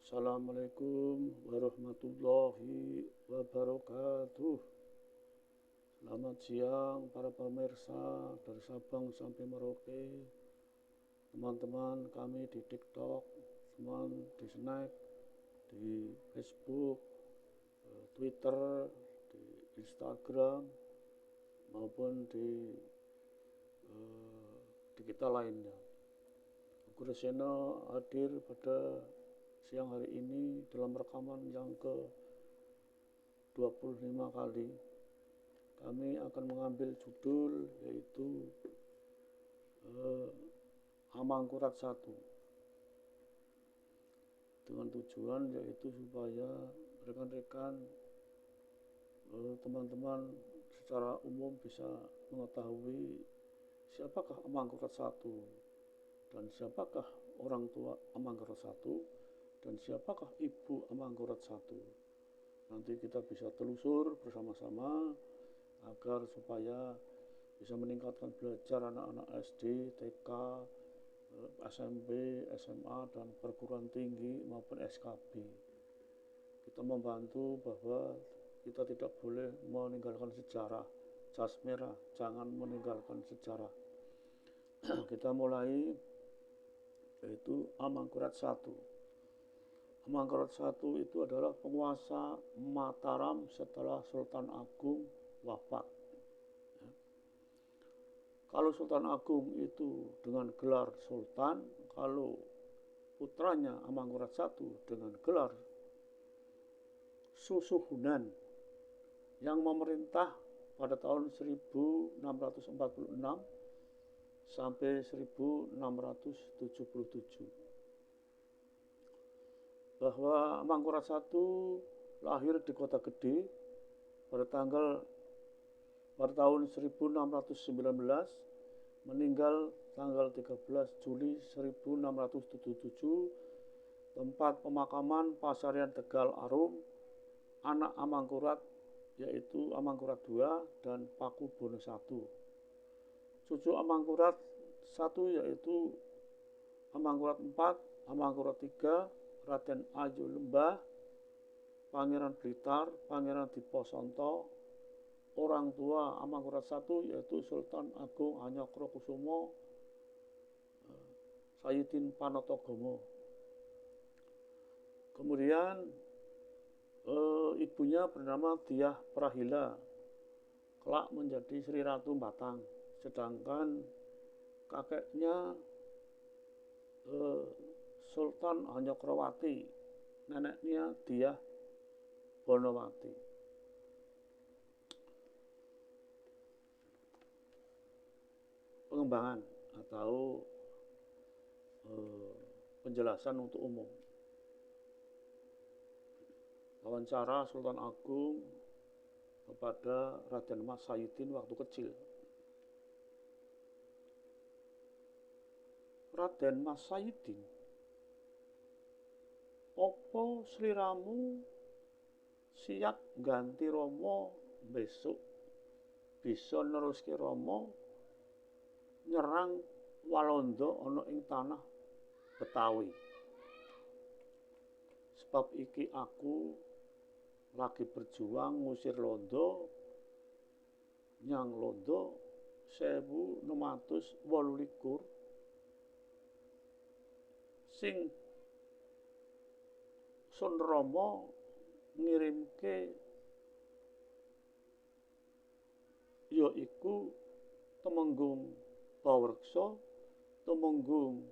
Assalamualaikum warahmatullahi wabarakatuh. Selamat siang para pemirsa dari Sabang sampai Merauke, teman-teman kami di TikTok, teman di Snack, di Facebook, Twitter, di Instagram, maupun di digital lainnya. Aku Resena hadir pada siang hari ini dalam rekaman yang ke 25 kali. Kami akan mengambil judul yaitu Amangkurat 1, dengan tujuan yaitu supaya rekan-rekan teman-teman secara umum bisa mengetahui siapakah Amangkurat 1 dan siapakah orang tua Amangkurat 1 dan siapakah ibu Amangkurat 1. Nanti kita bisa telusur bersama-sama agar supaya bisa meningkatkan belajar anak-anak SD, TK, SMP, SMA, dan perguruan tinggi maupun SKB. Kita membantu bahwa kita tidak boleh meninggalkan sejarah. Jas merah, jangan meninggalkan sejarah. Kita mulai yaitu Amangkurat 1. Amangkurat 1 itu adalah penguasa Mataram setelah Sultan Agung wafat. Kalau Sultan Agung itu dengan gelar Sultan, kalau putranya Amangkurat 1 dengan gelar Susuhunan yang memerintah pada tahun 1646 sampai 1677. Bahwa Amangkurat 1 lahir di Kota Gede pada tahun 1619, meninggal tanggal 13 Juli 1677, tempat pemakaman Pasarian Tegal Arum, anak Amangkurat yaitu Amangkurat II dan Pakubono I. Cucu Amangkurat I yaitu Amangkurat IV, Amangkurat III, Raden Ayu Lembah, Pangeran Blitar, Pangeran Diposonto. Orang tua Amangkurat I yaitu Sultan Agung Hanyokrokusumo Sayyidin Panotogomo. Kemudian ibunya bernama Diah Prahila, kelak menjadi Sri Ratu Batang. Sedangkan kakeknya Sultan Hanyokrowati, neneknya Diah Bonowati. Pengembangan atau penjelasan untuk umum. Wawancara Sultan Agung kepada Raden Mas Sayyidin waktu kecil. Raden Mas Sayyidin, opo sliramu siap ganti Romo besok bisa neruske Romo nyerang Walanda ana ing tanah Betawi. Sebab iki aku lagi berjuang ngusir Londo nyang Londo 1628 sing Sun Rama ngirimke yaiku Temenggung Pawreksa, Temenggung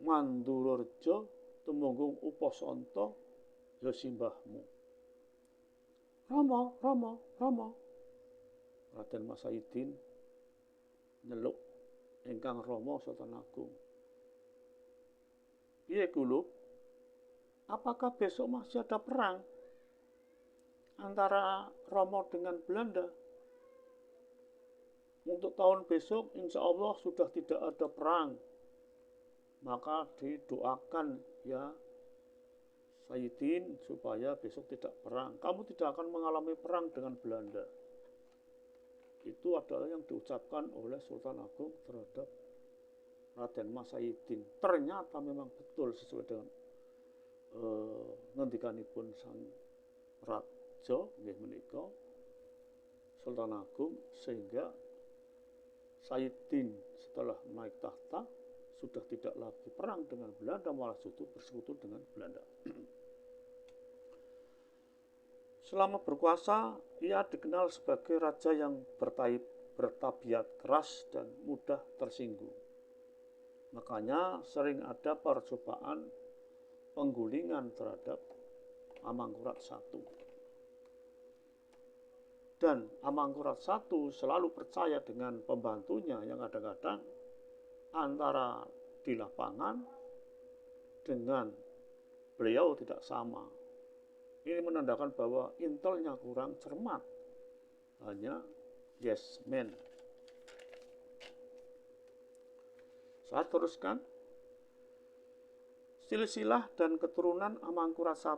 Mandurareja, Temenggung Upasanta ya simbahmu. Rama, Rama, Rama. Raden Mas Sayyidin nyeluk ingkang Rama Sultan Agung. Piye kula? Apakah besok masih ada perang antara Romo dengan Belanda? Untuk tahun besok insya Allah sudah tidak ada perang. Maka didoakan ya Sayyidin supaya besok tidak perang. Kamu tidak akan mengalami perang dengan Belanda. Itu adalah yang diucapkan oleh Sultan Agung terhadap Raden Mas Sayyidin ternyata memang betul sesuai dengan ngendikanipun sang raja nggih menika Sultan Agung, sehingga Sayyidin setelah naik tahta sudah tidak lagi perang dengan Belanda, malah justru bersekutu dengan Belanda. Selama berkuasa, ia dikenal sebagai raja yang bertabiat keras dan mudah tersinggung. Makanya sering ada percobaan penggulingan terhadap Amangkurat I. Dan Amangkurat I selalu percaya dengan pembantunya yang kadang-kadang antara di lapangan dengan beliau tidak sama. Ini menandakan bahwa intelnya kurang cermat, hanya yes man. Saya teruskan. Silsilah dan keturunan Amangkurat I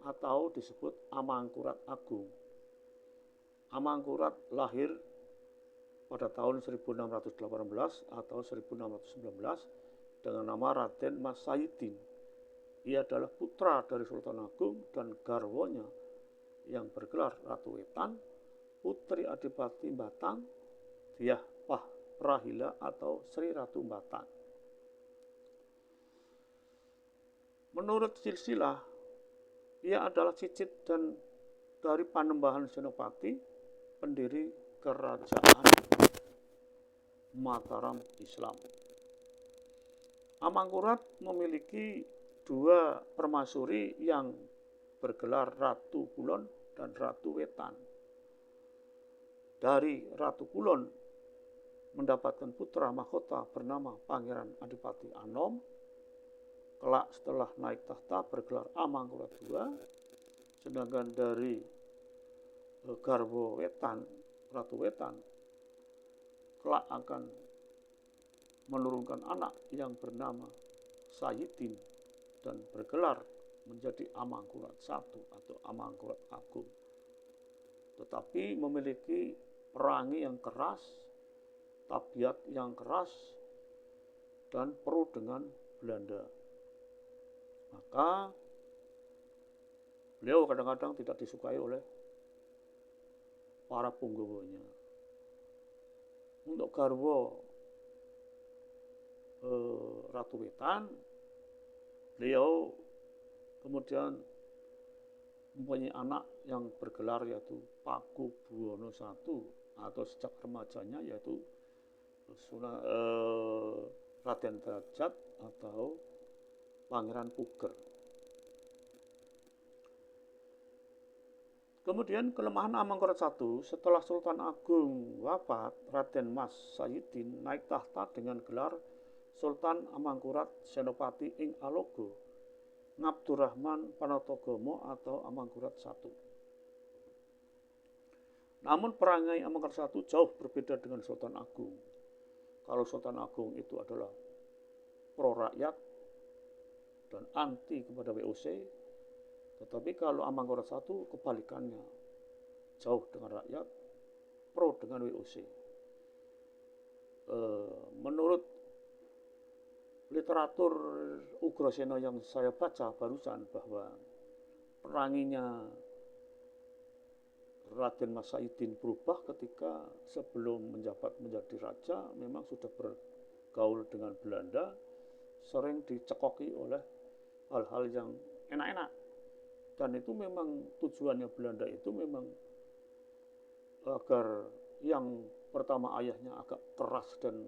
atau disebut Amangkurat Agung. Amangkurat lahir pada tahun 1618 atau 1619 dengan nama Raden Mas Sayyidin. Ia adalah putra dari Sultan Agung dan garwonya yang bergelar Ratu Wetan, Putri Adipati Batang, Dyah Prahila atau Sri Ratu Batang. Menurut silsilah, ia adalah cicit dan dari Panembahan Senopati, pendiri kerajaan Mataram Islam. Amangkurat memiliki dua permaisuri yang bergelar Ratu Kulon dan Ratu Wetan. Dari Ratu Kulon mendapatkan putra mahkota bernama Pangeran Adipati Anom. Kelak setelah naik tahta bergelar Amangkurat II. Sedangkan dari garwo Wetan, Ratu Wetan, kelak akan menurunkan anak yang bernama Sayyidin dan bergelar menjadi Amangkurat I atau Amangkurat Agung. Tetapi memiliki perangi yang keras, tabiat yang keras, dan pro dengan Belanda. Maka beliau kadang-kadang tidak disukai oleh para punggawanya. Untuk garwo Ratu Wetan, beliau kemudian mempunyai anak yang bergelar yaitu Pakubuwono I atau sejak remajanya yaitu Raden Derajat atau Pangeran Puger. Kemudian kelemahan Amangkurat I setelah Sultan Agung wafat, Raden Mas Sayyidin naik tahta dengan gelar Sultan Amangkurat Senopati ing Alogo, Ngabdurrahman Panatagomo atau Amangkurat I. Namun perangai Amangkurat I jauh berbeda dengan Sultan Agung. Kalau Sultan Agung itu adalah pro rakyat dan anti kepada VOC, tetapi kalau Amangkurat I kebalikannya, jauh dengan rakyat, pro dengan VOC. Menurut literatur Ugrasena yang saya baca barusan, bahwa peranginya Raden Mas Sayyidin berubah ketika sebelum menjabat menjadi raja memang sudah bergaul dengan Belanda, sering dicekoki oleh hal-hal yang enak-enak. Dan itu memang tujuannya Belanda itu memang agar yang pertama ayahnya agak keras dan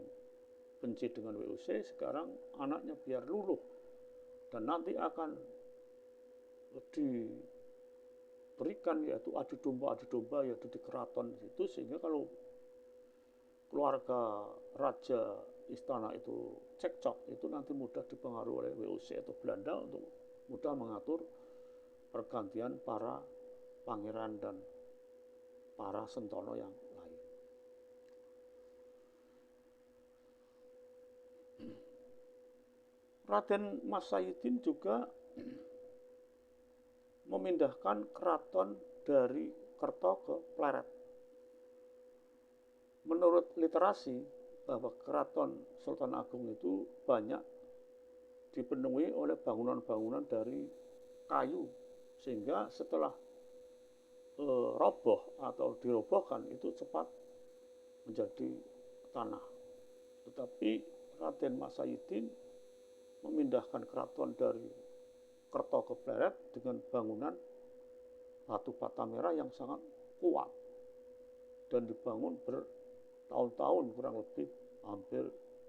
benci dengan VOC, sekarang anaknya biar luluh dan nanti akan diberikan yaitu adu domba yaitu di keraton itu, sehingga kalau keluarga raja istana itu cekcok, itu nanti mudah dipengaruhi oleh VOC atau Belanda untuk mudah mengatur pergantian para pangeran dan para sentono yang lain. Raden Mas Sayyidin juga memindahkan keraton dari Kerto ke Pleret. Menurut literasi, bahwa keraton Sultan Agung itu banyak dipenuhi oleh bangunan-bangunan dari kayu, sehingga setelah roboh atau dirobohkan itu cepat menjadi tanah. Tetapi Raden Mas Saidin memindahkan keraton dari Kerto ke Pleret dengan bangunan batu bata merah yang sangat kuat dan dibangun bertahun-tahun, kurang lebih hampir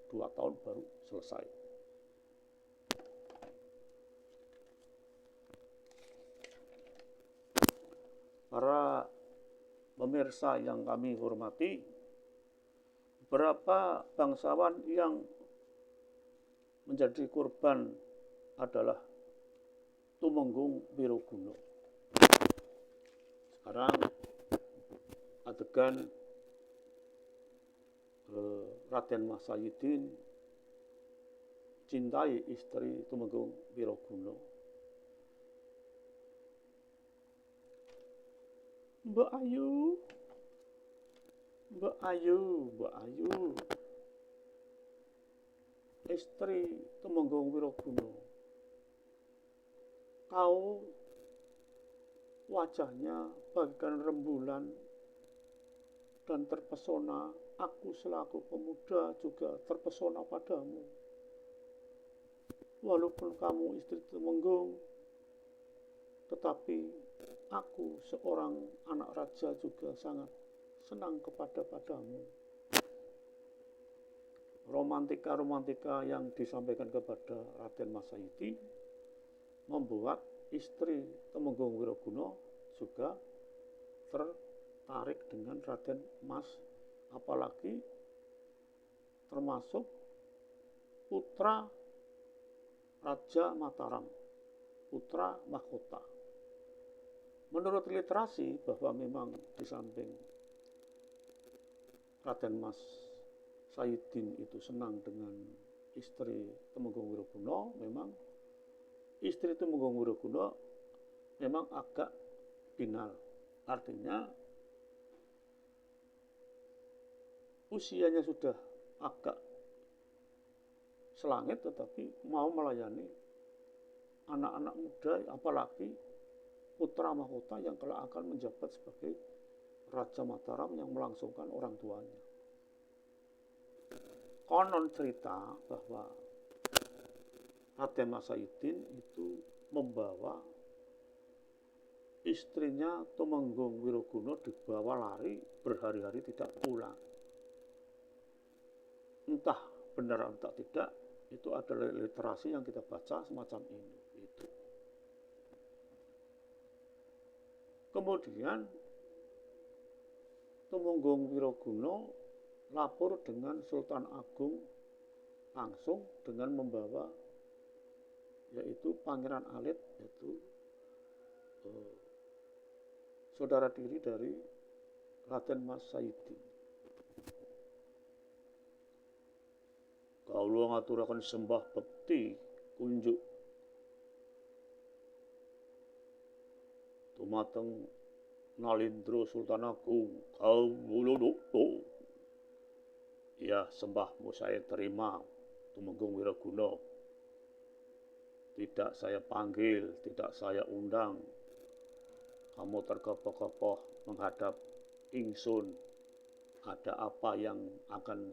2 tahun baru selesai. Para pemirsa yang kami hormati, beberapa bangsawan yang menjadi korban adalah Tumenggung Wiroguna. Sekarang adegan Raden Mas Saidin cintai istri Tumenggung Wiroguna. Mbak Ayu, Mbak Ayu, Mbak Ayu, istri Tumenggung Wiroguna. Kau wajahnya bagaikan rembulan dan terpesona. Aku selaku pemuda juga terpesona padamu. Walaupun kamu istri Tumenggung, tetapi aku seorang anak raja juga sangat senang padamu. Romantika-romantika yang disampaikan kepada Raden Mas Saidin membuat istri Tumenggung Wiroguna juga tertarik dengan Raden Mas, apalagi termasuk putra Raja Mataram, putra mahkota. Menurut literasi bahwa memang di samping Raden Mas Saidin itu senang dengan istri Tumenggung Wiroguna, memang istri Tumenggung Wiroguna memang agak binal. Artinya usianya sudah agak selangit, tetapi mau melayani anak-anak muda, apalagi putra mahkota yang kelak akan menjabat sebagai Raja Mataram yang melangsungkan orang tuanya. Konon cerita bahwa Raden Mas Saidin itu membawa istrinya Tumenggung Wiroguna, dibawa lari berhari-hari tidak pulang. Entah benar atau tidak, itu adalah literasi yang kita baca semacam ini. Itu. Kemudian Tumenggung Wiroguna lapor dengan Sultan Agung langsung dengan membawa yaitu Pangeran Alit, yaitu saudara tiri dari Raden Mas Saidin. Kaula ngaturaken sembah bekti kunjuk dumateng Nalindra Sultan Agung. Kawula ya, sembahmu saya terima, Tumenggung Wiroguna. Tidak saya panggil, tidak saya undang. Kamu terkepoh-kepoh menghadap ingsun. Ada apa yang akan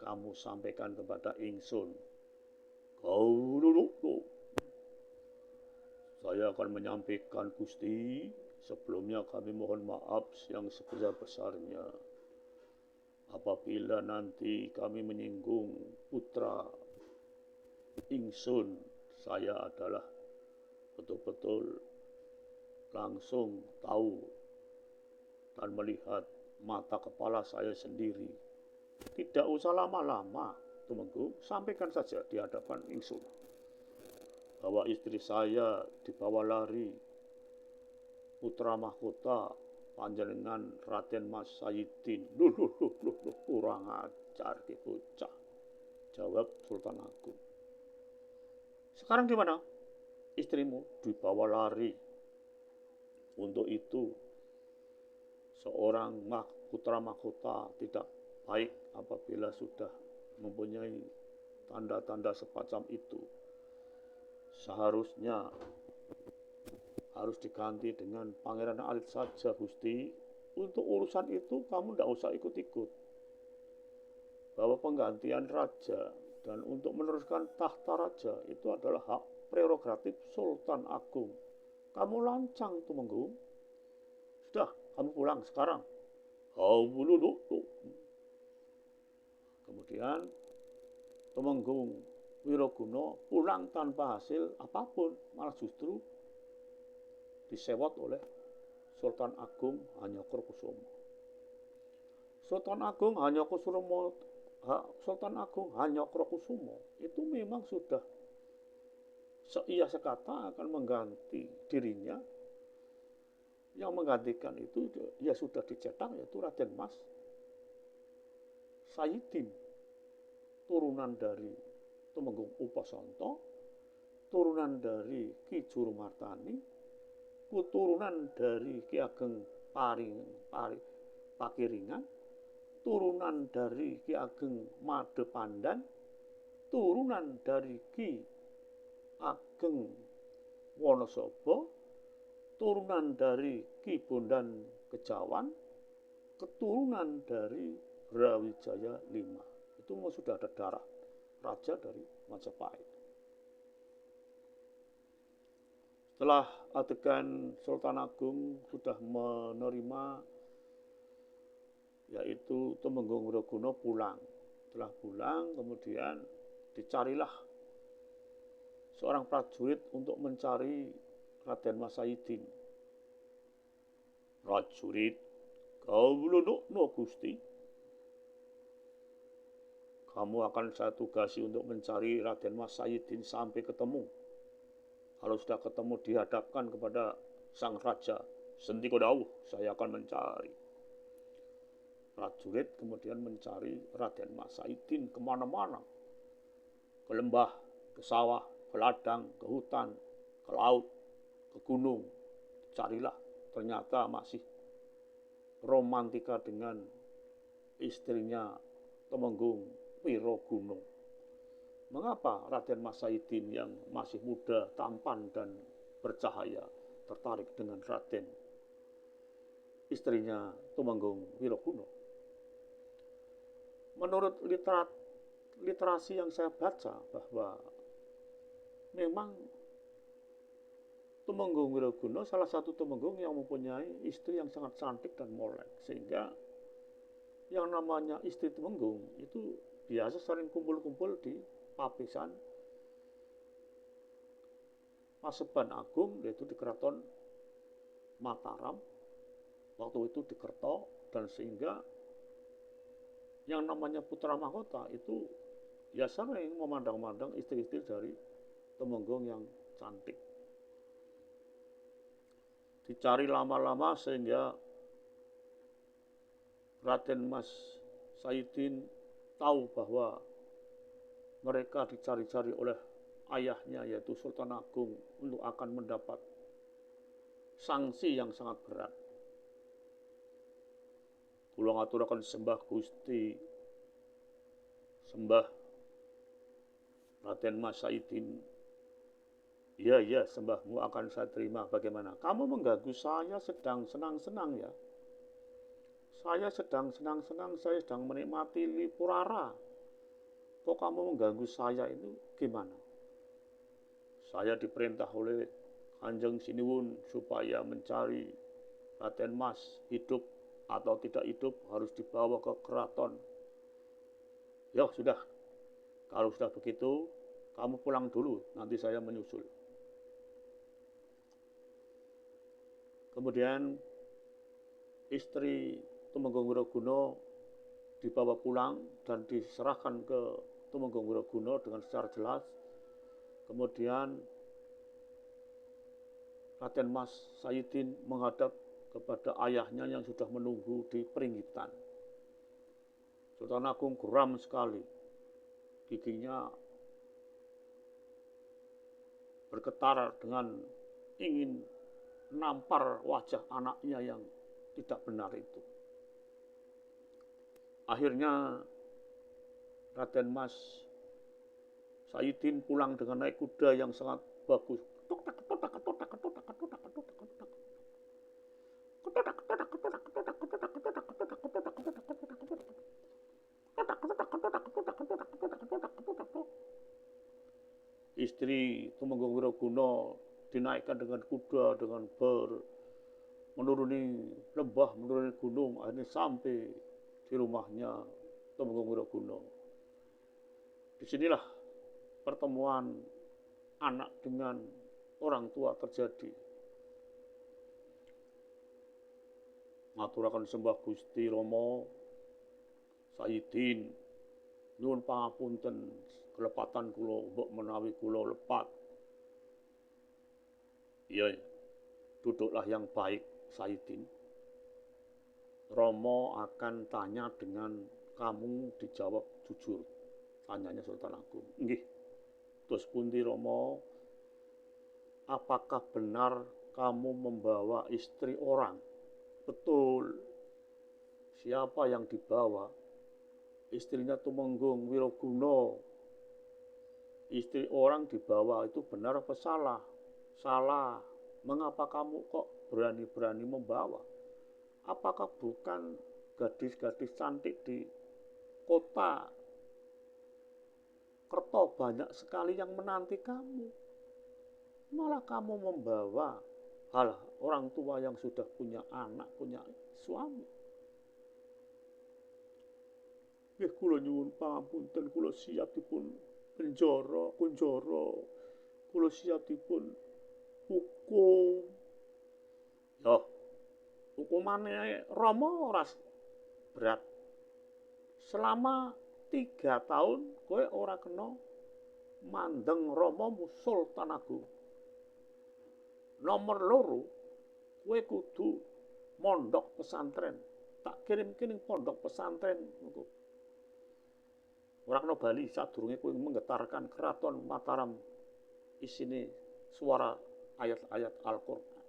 kamu sampaikan kepada ingsun? Saya akan menyampaikan, Gusti. Sebelumnya kami mohon maaf yang sebesar-besarnya apabila nanti kami menyinggung putra ingsun. Saya adalah betul-betul langsung tahu dan melihat mata kepala saya sendiri. Tidak usah lama-lama, Tumenggung, sampaikan saja di hadapan ingsun bahwa istri saya dibawa lari putra mahkota panjenengan Raden Mas Saidin. Loh, kurang ajar ki bocah, jawab Sultan Agung. Sekarang di mana? Istrimu dibawa lari. Untuk itu, seorang putra mahkota tidak baik apabila sudah mempunyai tanda-tanda semacam itu. Seharusnya harus diganti dengan Pangeran Alit saja, Gusti. Untuk urusan itu kamu tidak usah ikut-ikut. Bahwa penggantian raja dan untuk meneruskan tahta raja itu adalah hak prerogatif Sultan Agung. Kamu lancang, Tumenggung. Sudah, kamu pulang sekarang. Kemudian Tumenggung Wiroguna pulang tanpa hasil apapun, malah justru disewot oleh Sultan Agung Hanyokrokusumo. Sultan Agung Hanyokrokusumo itu memang sudah seia sekata akan mengganti dirinya. Yang menggantikan itu ya sudah dicetak, yaitu Raden Mas Sayidin, turunan dari Tumenggung Upasanto, turunan dari Ki Jurumartani, keturunan dari Ki Ageng Pakiringan, turunan dari Ki Ageng Madepandan, turunan dari Ki Ageng Wonosobo, turunan dari Ki Bondan Kejawan, keturunan dari Brawijaya V. Itu sudah ada darah raja dari Majapahit. Setelah adegan Sultan Agung sudah menerima, yaitu Tumenggung Wiroguna pulang. Setelah pulang, kemudian dicarilah seorang prajurit untuk mencari Raden Mas Sayidin. Prajurit, kawulunukno Gusti. Kamu akan saya tugasi untuk mencari Raden Mas Sayidin sampai ketemu. Kalau sudah ketemu dihadapkan kepada sang raja, Sendika dawuh, saya akan mencari. Prajurit kemudian mencari Raden Mas Sayidin kemana-mana. Ke lembah, ke sawah, ke ladang, ke hutan, ke laut, ke gunung. Carilah, ternyata masih romantika dengan istrinya Tumenggung Wiroguna. Mengapa Raden Mas Sayidin yang masih muda, tampan, dan bercahaya tertarik dengan Raden, istrinya Tumenggung Wiroguna? Menurut literasi yang saya baca, bahwa memang Tumenggung Wiroguna salah satu Tumenggung yang mempunyai istri yang sangat cantik dan molek, sehingga yang namanya istri Tumenggung itu biasa sering kumpul-kumpul di papisan Paseban Agung, yaitu di Keraton Mataram, waktu itu di Kerto, dan sehingga yang namanya putra mahkota itu ya sering memandang-mandang istri-istri dari Tumenggung yang cantik. Dicari lama-lama sehingga Raden Mas Sayidin tahu bahwa mereka dicari-cari oleh ayahnya, yaitu Sultan Agung, untuk akan mendapat sanksi yang sangat berat. Kula ngaturaken sembah Gusti, sembah Raden Mas Sayidin. Ya, sembahmu akan saya terima. Bagaimana? Kamu mengganggu saya sedang senang-senang ya. Saya sedang senang-senang, saya sedang menikmati Lipurara. Kok kamu mengganggu saya itu gimana? Saya diperintah oleh Kanjeng Sinuwun supaya mencari Raden Mas, hidup atau tidak hidup harus dibawa ke keraton. Ya sudah, kalau sudah begitu kamu pulang dulu, nanti saya menyusul. Kemudian istri Tumenggung Wiroguna dibawa pulang dan diserahkan ke Tumenggung Wiroguna dengan secara jelas. Kemudian Raden Mas Sayidin menghadap kepada ayahnya yang sudah menunggu di peringgitan. Sultan Agung geram sekali, giginya bergetar dengan ingin nampar wajah anaknya yang tidak benar itu. Akhirnya Raden Mas Saidin pulang dengan naik kuda yang sangat bagus. Istri Tumenggung Wiraguna dinaikkan dengan kuda dengan menuruni lembah, menuruni gunung, akhirnya sampai di rumahnya Tumenggung Wiraguna. Disinilah pertemuan anak dengan orang tua terjadi. Ngaturaken sembah Gusti Rama Saidin, nyuwun pangapunten kelepatan kula mbok menawi kula lepat. Ya, duduklah yang baik Saidin. Rama akan tanya dengan kamu dijawab jujur. Tanyanya Sultan Agung. Nggih. Terus pundi Rama? Apakah benar kamu membawa istri orang? Betul. Siapa yang dibawa? Istrinya Tumenggung Wiraguna. Istri orang dibawa itu benar apa salah? Salah. Mengapa kamu kok berani-berani membawa? Apakah bukan gadis-gadis cantik di kota Kerto banyak sekali yang menanti kamu? Malah kamu membawa orang tua yang sudah punya anak, punya suami. Nggih kula nyuwun pangapunten, kula siap dipun kunjara, kula siap dipun hukum. Loh, hukumane Rama ora berat. Selama 3 tahun kowe ora kena mandeng Ramamu Sultan Agung. Nomor 2, kowe kudu mondok pesantren. Tak kirim-kirim pondok pesantren engko. Ora kena bali sadurunge kowe menggetarkan keraton Mataram isine suara ayat-ayat Al-Qur'an.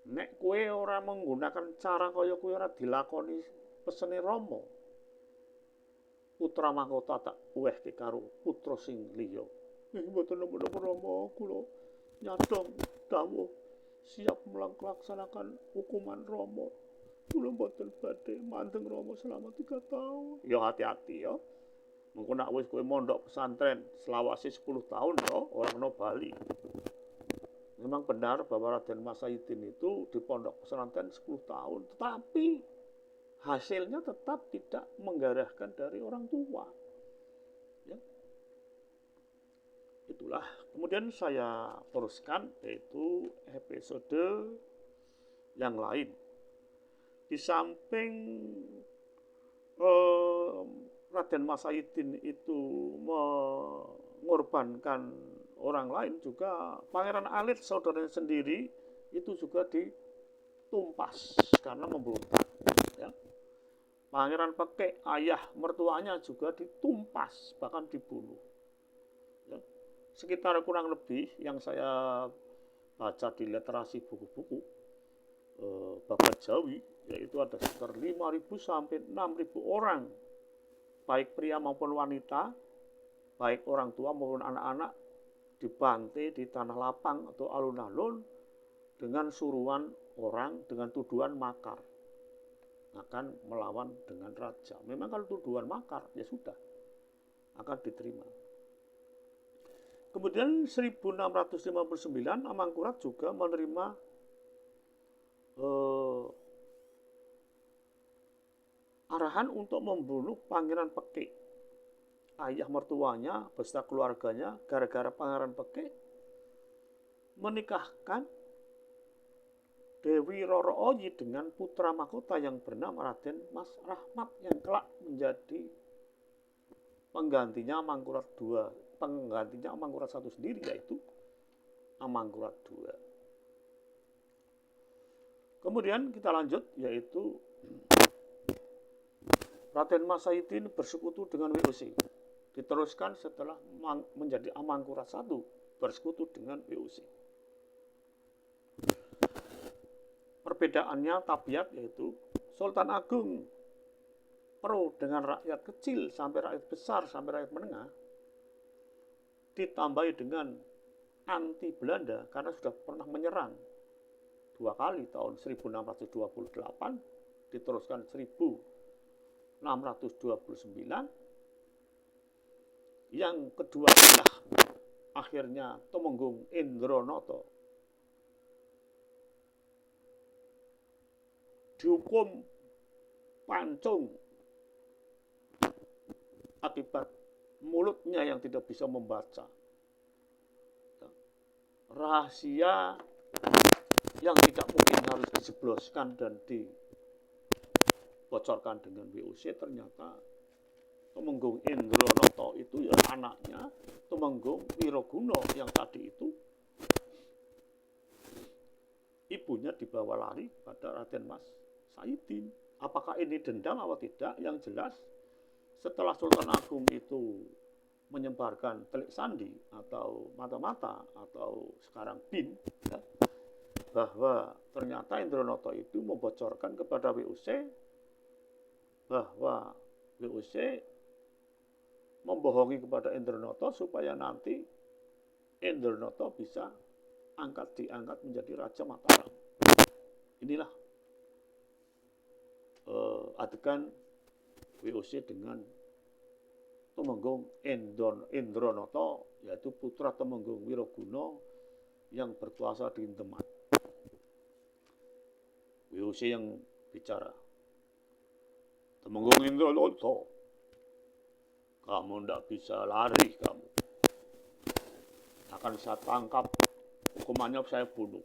Nek kowe ora menggunakan cara kaya kowe ora dilakoni pesene Rama, putra mahkota tak uwehke karo putra sing liya. Nggih mboten napa-napa Rama, kula nyadong dawuh siap melaksanakan hukuman Rama. Kula mboten badhe mandeng Rama selama 3 tahun. Ya hati-hati ya. Mengko nek wis kowe mondok pesantren selawase 10 tahun ya ora kena bali. Memang benar bahwa Raden Mas Saidin itu di pondok pesantren 10 tahun, tetapi hasilnya tetap tidak menggarahkan dari orang tua. Ya. Itulah. Kemudian saya teruskan yaitu episode yang lain. Di samping Raden Mas Saidin itu mengorbankan orang lain, juga Pangeran Alit saudaranya sendiri itu juga ditumpas karena memberontak. Ya. Pangeran Pekek, ayah mertuanya juga ditumpas, bahkan dibunuh. Ya. Sekitar kurang lebih yang saya baca di literasi buku-buku Babat Jawi, yaitu ada sekitar 5.000 sampai 6.000 orang, baik pria maupun wanita, baik orang tua maupun anak-anak, dibantai di tanah lapang atau alun-alun dengan suruhan orang dengan tuduhan makar akan melawan dengan raja. Memang kalau tuduhan makar ya sudah akan diterima. Kemudian 1659 Amangkurat juga menerima arahan untuk membunuh Pangeran Pekek, ayah mertuanya beserta keluarganya, gara-gara Pangeran Pekek menikahkan Dewi Roro Oyi dengan putra mahkota yang bernama Raden Mas Rahmat yang kelak menjadi penggantinya Amangkurat II, penggantinya Amangkurat I sendiri, yaitu Amangkurat II. Kemudian kita lanjut, yaitu Raden Mas Saidin bersekutu dengan WOC. Diteruskan setelah menjadi Amangkurat I, bersekutu dengan WOC. Perbedaannya tabiat, yaitu Sultan Agung pro dengan rakyat kecil sampai rakyat besar sampai rakyat menengah, ditambahi dengan anti Belanda karena sudah pernah menyerang 2 kali tahun 1628 diteruskan 1629, yang kedua adalah akhirnya Tumenggung Indronoto dihukum pancung akibat mulutnya yang tidak bisa membaca. Rahasia yang tidak mungkin harus dijebloskan dan dibocorkan dengan WOC, ternyata Tumenggung Indronoto itu ya anaknya Tumenggung Wiroguno yang tadi itu ibunya dibawa lari pada Raden Mas Saidin. Apakah ini dendam atau tidak? Yang jelas setelah Sultan Agung itu menyebarkan telik sandi atau mata-mata atau sekarang BIN, ya, bahwa ternyata Indronoto itu membocorkan kepada WOC bahwa WOC membohongi kepada Indronoto supaya nanti Indronoto bisa diangkat menjadi Raja Mataram. Inilah adegan WOC dengan Tumenggung Indronoto, yaitu putra Tumenggung Wiroguno yang berkuasa di Demak. WOC yang bicara, Tumenggung Indronoto, kamu tidak bisa lari, kamu akan saya tangkap, hukumannya saya bunuh.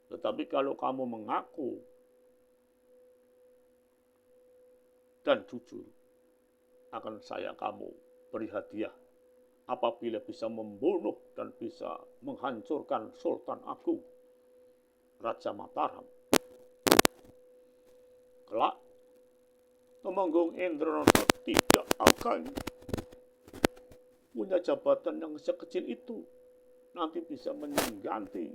Tetapi kalau kamu mengaku dan jujur, akan kamu beri hadiah apabila bisa membunuh dan bisa menghancurkan Sultan Agung Raja Mataram. Kelak Tumenggung Indronoto tidak akan punya jabatan yang sekecil itu, nanti bisa mengganti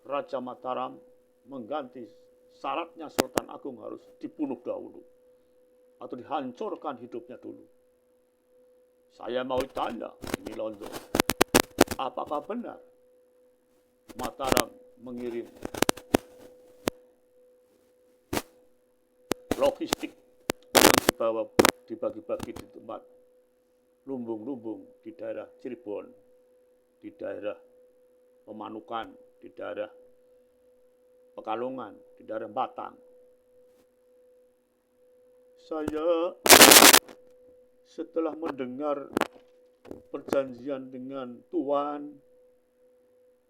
Raja Mataram, mengganti syaratnya Sultan Agung harus dibunuh dahulu atau dihancurkan hidupnya dulu. Saya mau tanya, ini Londo, apakah benar Mataram mengirim logistik yang dibagi-bagi di tempat lumbung-lumbung di daerah Cirebon, di daerah Pemanukan, di daerah Pekalongan, di daerah Batang? Saya setelah mendengar perjanjian dengan Tuan,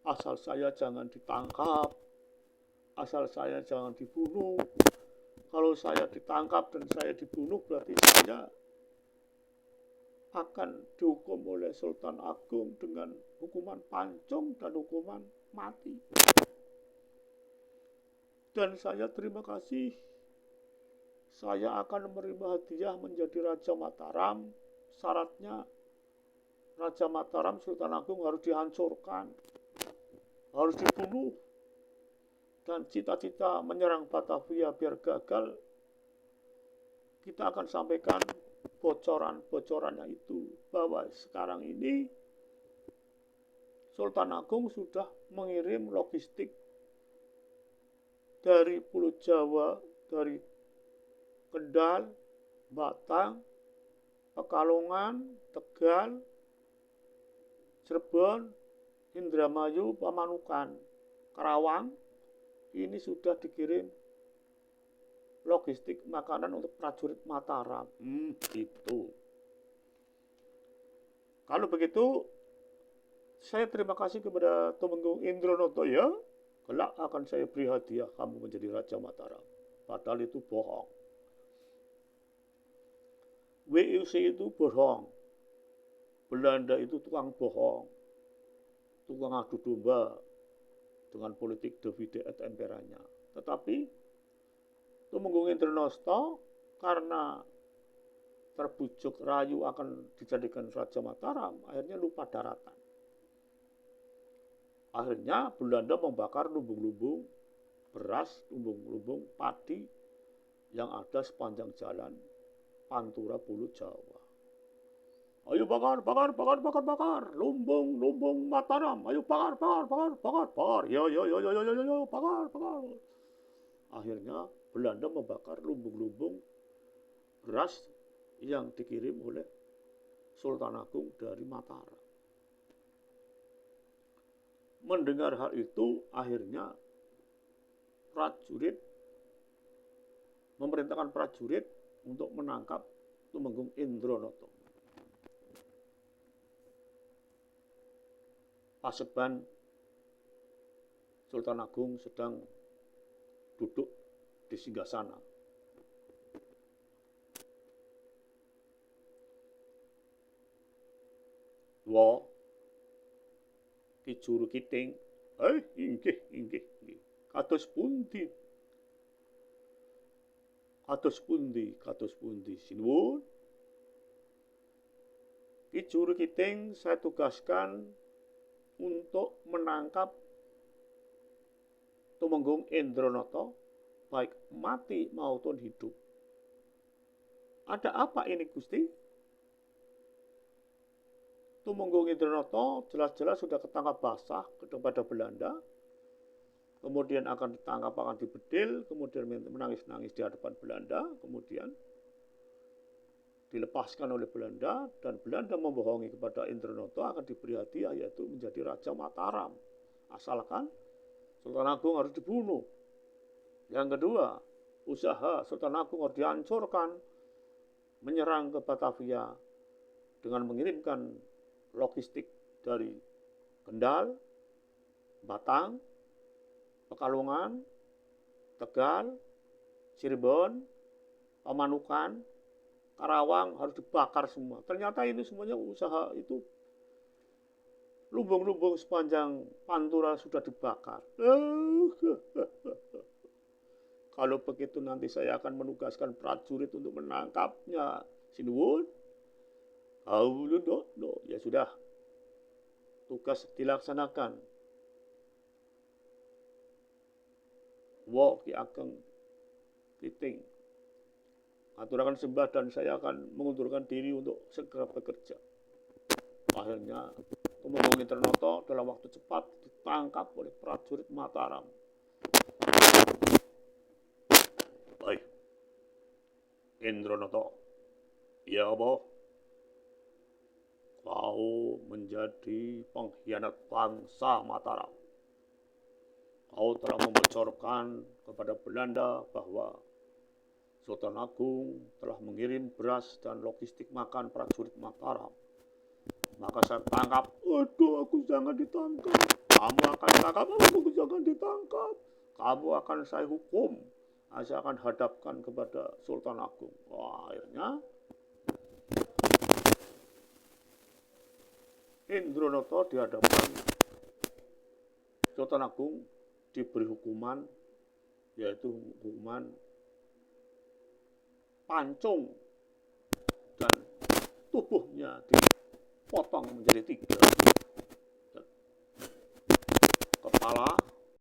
asal saya jangan ditangkap, asal saya jangan dibunuh. Kalau saya ditangkap dan saya dibunuh, berarti saya akan dihukum oleh Sultan Agung dengan hukuman pancung dan hukuman mati. Dan saya terima kasih, saya akan menerima hadiah menjadi Raja Mataram. Syaratnya Raja Mataram, Sultan Agung harus dihancurkan, harus dibunuh. Dan cita-cita menyerang Batavia biar gagal, kita akan sampaikan bocoran-bocorannya itu, bahwa sekarang ini Sultan Agung sudah mengirim logistik dari Pulau Jawa, dari Kendal, Batang, Pekalongan, Tegal, Cirebon, Indramayu, Pamanukan, Karawang. Ini sudah dikirim logistik makanan untuk prajurit Mataram. Gitu. Kalau begitu, saya terima kasih kepada Tumenggung Indronoto, ya. Kelak akan saya beri hadiah kamu menjadi Raja Mataram. Padahal itu bohong. WOC itu bohong. Belanda itu tukang bohong, tukang adu domba dengan politik divide et imperanya. Tetapi Tumenggung Indronoto karena terbujuk rayu akan dijadikan Raja Mataram, akhirnya lupa daratan. Akhirnya Belanda membakar lumbung-lumbung beras, lumbung-lumbung padi yang ada sepanjang jalan Pantura Pulau Jawa. Ayo bakar, bakar, bakar, bakar, bakar. Lumbung, lumbung Mataram. Ayo bakar, bakar, bakar, bakar, bakar. Yo, yo, yo, yo, yo, yo, yo, bakar, bakar. Akhirnya Belanda membakar lumbung-lumbung beras yang dikirim oleh Sultan Agung dari Mataram. Mendengar hal itu, akhirnya prajurit memerintahkan prajurit untuk menangkap Tumenggung Indronoto. Paseban Sultan Agung sedang duduk di singgasana. Wo Ki Juru Kiting, inggih, inggih. Kados pundi? Kados pundi? Kados pundi? Sinuwun. Ki Juru Kiting saya tugaskan untuk menangkap Tumenggung Indronoto, baik mati maupun hidup. Ada apa ini, Gusti? Tumenggung Indronoto jelas-jelas sudah ketangkap basah kepada Belanda, kemudian akan ditangkap, akan dibedil, kemudian menangis-nangis di hadapan Belanda, kemudian dilepaskan oleh Belanda, dan Belanda membohongi kepada Indronoto akan diberi hadiah, yaitu menjadi Raja Mataram, asalkan Sultan Agung harus dibunuh. Yang kedua, usaha Sultan Agung harus dihancurkan, menyerang ke Batavia dengan mengirimkan logistik dari Kendal, Batang, Pekalongan, Tegal, Cirebon, Pamanukan, Karawang harus dibakar semua. Ternyata ini semuanya usaha itu, lumbung-lumbung sepanjang Pantura sudah dibakar. Kalau begitu nanti saya akan menugaskan prajurit untuk menangkapnya. Sinuwun. No. Ya sudah. Tugas dilaksanakan. Wo Ki Ageng Kiting, aturakan sembah dan saya akan mengundurkan diri untuk segera bekerja. Akhirnya Tumenggung Indronoto dalam waktu cepat ditangkap oleh prajurit Mataram. Baik, Indronoto, ya boh, kau menjadi pengkhianat bangsa Mataram. Kau telah membocorkan kepada Belanda bahwa Sultan Agung telah mengirim beras dan logistik makan prajurit Mataram. Maka saya tangkap. Aduh, aku jangan ditangkap. Kamu akan tangkap, aku jangan ditangkap. Kamu akan saya hukum. Saya akan hadapkan kepada Sultan Agung. Wah, akhirnya Indronoto dihadapkan Sultan Agung, diberi hukuman, yaitu hukuman pancung, dan tubuhnya dipotong menjadi 3. Kepala